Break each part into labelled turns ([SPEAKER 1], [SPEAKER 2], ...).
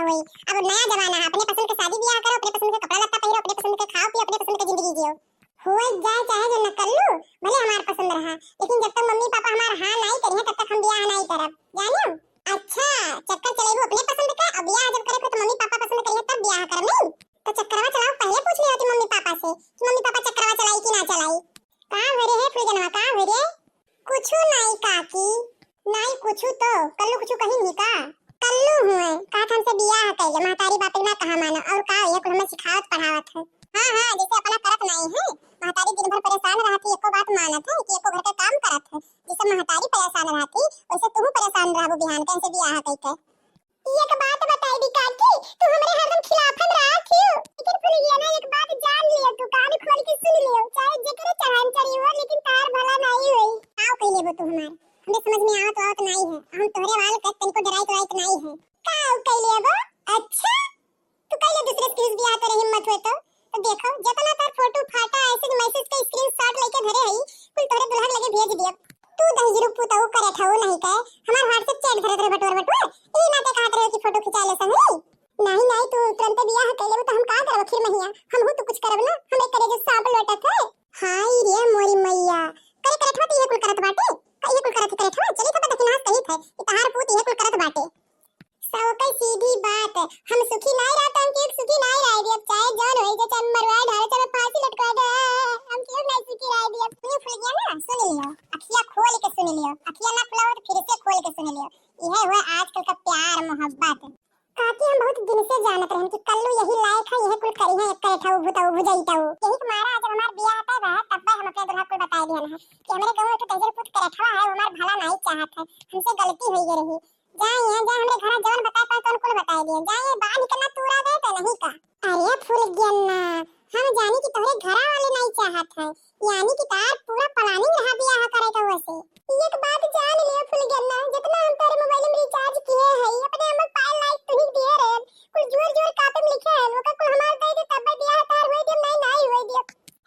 [SPEAKER 1] हुई। अब नया जमाना है, अपने पसंद के शादी ब्याह करो, अपने पसंद के कपड़ा लत्ता पहिरो, अपने पसंद के खाओ पियो, अपने पसंद के जिंदगी जियो। होए जाए चाहे जो न कर लू, भले हमार पसंद रहा, लेकिन जब तक मम्मी पापा हमार हां नहीं करिए तब तक हम ब्याह नहीं करब, जानियो। अच्छा चक्कर चलेबू अपने पसंद का, अब ब्याह जब करे तो मम्मी पापा पसंद करिए तब ब्याह करब नहीं। तो चक्करवा चलाओ पहले पूछ लियो कि मम्मी पापा से कि मम्मी पापा चक्करवा चलाई कि ना चलाई। का भरे है फुलगनवा, का भरे कुछु नहीं काकी, नहीं कुछु तो कल्लू कुछु कहीं नहीं का कल्लू हुए का हमसे बियाह कइले महतारी बाप ना कहा मानो और का ये कुल हमें सिखावत पढ़ावत है। हां हां जैसे अपना करत नहीं है, महतारी दिन भर परेशान रहती एको बात मानत है कि एको घर का काम करत है, जैसे महतारी परेशान रहती वैसे तू परेशान रहबू बिहान कैसे बियाह कइके। एक बात बताई दी काकी, तू हमरे हरदम खिलाफन राखियो, लेकिन भूल गया ना एक बात जान लियो, तू कान खोल के सुन लियो, चाहे जेकरे चढ़ान चढ़ी हो लेकिन तार भला नहीं होई। आओ कह लेबो तू हमार, हमें समझ में आवत नहीं है, हम तोहरे वाल के तनको डराई तो नहीं है। काऊ कह लेबो? अच्छा तू कह ले दूसरे से किस बियाह तेरे हिम्मत हो तो देखो जितना तार फोटो फाटा ऐसे मैसेज का स्क्रीनशॉट लेके धरे हई कुल तोरे दुल्हन लगे भेज दियो। तू दही रूप तो करे थाऊ नहीं कहे हमार व्हाट्सएप चैट धरे धरे बटोर ई ना ते कहत रहे कि फोटो खिंचा ले संग नहीं नहीं तू तुरंत बियाह कर लेबो तो हम का करब फिर महिया हम हो तो कुछ करब ना हमें करे जो सांप लौटत है। हाय रे मोरी मैया करे करे था ये कुल करत बाटे ये कुल करत करे था चली तो देखिना सही थे कि तहार पूत ये कुल करत बाटे। सो कई सीधी बात हम सुखी नहीं रहता हम एक सुखी नहीं रह दिया चाहे जान होई जे चाहे मरवा ढाल चाहे फांसी लटका दे हम क्यों नहीं सुखी रह दिया। तू फुल गया ना सुन लियो अखियां खोल के सुन लियो अखियां ना खुलाओ तो फिर से खोल के सुन लियो यह हुआ आजकल का प्यार मोहब्बत। काकी हम बहुत दिन से जानत रहे कि कल्लू यही लायक है यही कुल करी है एक करे ठाऊ भुताऊ भुजाईताऊ यही तुम्हारा जब हमार बियाह होता है तब हम अपने दुल्हा को बता दिया है कि हमारे गांव में तो तेजर पुत करे ठवा है हमार भला नहीं चाहत है हमसे गलती हुई रही जाए जा हमरे घर जवन बताए पाए तो कुल बता दिए जाए बाहर निकलना तूरा दे तो नहीं का। अरे फूल गन्ना हम जानी कि तोहरे घर वाले नहीं चाहत है यानी कि तार पूरा प्लानिंग रहा बियाह करे का वैसे एक बात जान लियो फूल गन्ना जितना हम तेरे मोबाइल में रिचार्ज किए है अपने हमर पाए लाइक तू ही दिए रे कुल जोर जोर कापे में लिखे है वो का कुल हमार दे दे तब बियाह तार होई दे नहीं होई दे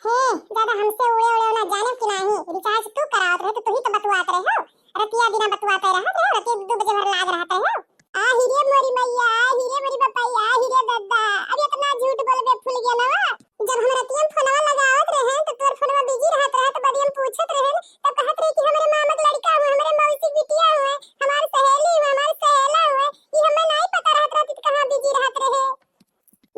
[SPEAKER 1] हे ज्यादा हमसे उड़े उड़े ना जाने कि नहीं रिचार्ज तू करावत रहे तो तू ही तो बतवात रहे हो रतिया बिना बतवाते रहत रहे रतिया 2 बजे भर लाग रहते हो। आ हीरे मोरी मैया हीरे मोरी बपैया हीरे दद्दा अब इतना झूठ बोलबे फूल गया ना जब हम रतिया फोनवा लगावत रहे तो तोर फोनवा बिजी रहत रहे तो बड़ी हम पूछत रहे तब कहत रहे कि हमरे मामा का लड़का है हमरे मौसी बिटिया है हमार सहेली है हमार सहेला है ये हमें नहीं पता रहत रहे कि कहां बिजी रहत रहे।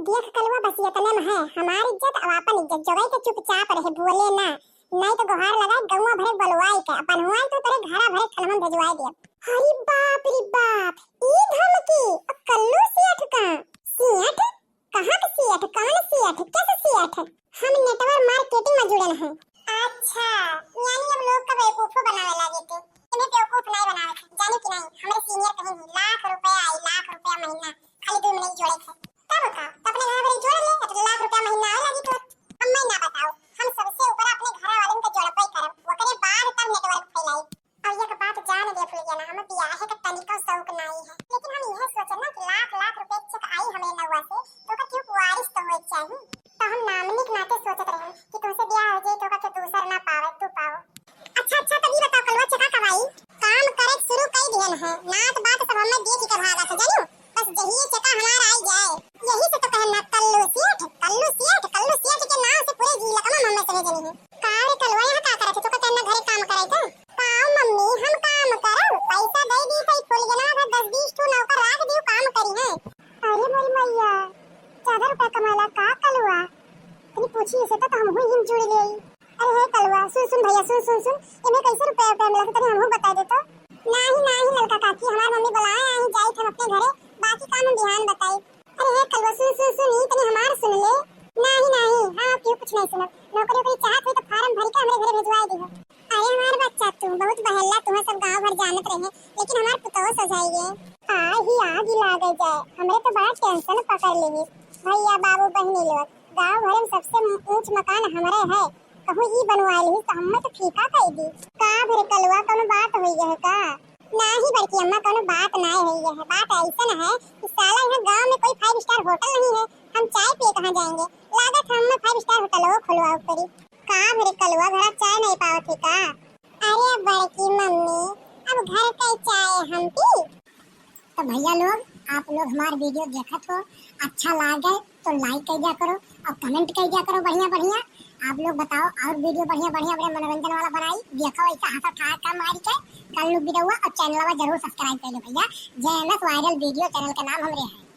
[SPEAKER 1] देख कलवा बस इतने में है हमार इज्जत अब अपन इज्जत जगह के चुपचाप रहे बोले ना नहीं तो गुहार लगाए गौवा भरे बलवाई के अपन हुआ तो तेरे घरा भरे थलमन भेजवाई दे। अरे बाप रे बाप ई धमकी कल्लू सेठ का सेठ कहां का सेठ कौन सेठ कैसे सेठ हम नेटवर्क मार्केटिंग में जुड़े हैं। अच्छा यानी अब लोग का बेवकूफ बनावे लगे थे इन्हें बेवकूफ नहीं बनावे जाने कि नहीं हमारे सीनियर कहीं लाख रुपया महीना खाली 2 महीने जोड़े थे तब का तो अपने घर भरे जोड़ ले तो लाख रुपया महीना आए लगी तो हम मैं ना बताओ हम सबसे ऊपर अपने घर वालों का जोड़ पाई करब वो करे बाहर तब नेटवर्क फैलाई और ये बात जान दे फुल गया ना हम बियाह का तनिको शौक नहीं है लेकिन हम यह सोचे ना कि लाख रुपए चेक आई हमें नवा से तो का क्यों वारिस तो होए चाहिए तो हम नामनी के नाते सोचत रहे कि तुमसे बियाह हो जाए तो का दूसरा ना पावे तू पाओ। अच्छा तब ये बताओ कलवा चका कवाई काम करे शुरू कर दिया है नात बात सब हमें देख के भागा था जानियो बस यही चका हमारा आई जाए यही से तो कहना कल्लू सेठ के नाम से पूरे जिला का मम्मी समझ नहीं है कारे कलवा यहां का करे तो कहना घरे काम करे था पाओ मम्मी हम काम करो पैसा दे दी सही फूल गना था 10-20 ठो नौकर रख दियो काम करी है। अरे मोरी मैया 4 रुपया कमाला का कलवा तनी पूछी से तो हम हुई जुड़ गई। अरे हे कलवा सुन भैया सुन इन्हें कैसे रुपया मिला तनी हमहु बता दे तो नहीं लड़का काकी हमार मम्मी बुलाए आई जाई हम अपने घरे बाकी काम ध्यान बताई। अरे हे कलवा सुन तनी हमार सुन ले नहीं हां क्यों कुछ नहीं सुनब नौकरी चाहत है तो फार्म भर के हमरे घरे भेजवा दी। अरे हमार बच्चा तू बहुत बहल्ला तुम्हें सब गांव भर जानत रहे लेकिन हमार पुतौ सजाइए ही आग लागे जाए हमरे तो बड़ा टेंशन पकड़ लेही भैया बाबू बहनी लोग गांव भर में सबसे ऊंच मकान हमरे है कहूं ई बनवाली तो हमें तो फीका कह दी का भरे कलवा कोनो बात होई है का नहीं बड़की अम्मा कोनो बात नहीं है यह बात ऐसा है कि साला यहां गांव में कोई 5 स्टार होटल नहीं है हम चाय पिए कहां जाएंगे लागत हम 5 स्टार होटल हो खुलवाओ करी का भरे कलवा घर चाय नहीं पाओ थी का। अरे बड़की मम्मी अब घर का चाय हम पी तो भैया लोग आप लोग हमारे वीडियो देखत हो, अच्छा लागे तो लाइक कर दिया करो और कमेंट कर दिया करो बढ़िया बढ़िया। आप लोग बताओ और वीडियो बढ़िया बढ़िया बड़े मनोरंजन वाला बनाई देखो, ऐसा हंसा ठा का मारी के कल लोग वीडियो और चैनल जरूर सब्सक्राइब कर लो भैया। जेएमएस वायरल वीडियो चैनल का नाम हमरे है।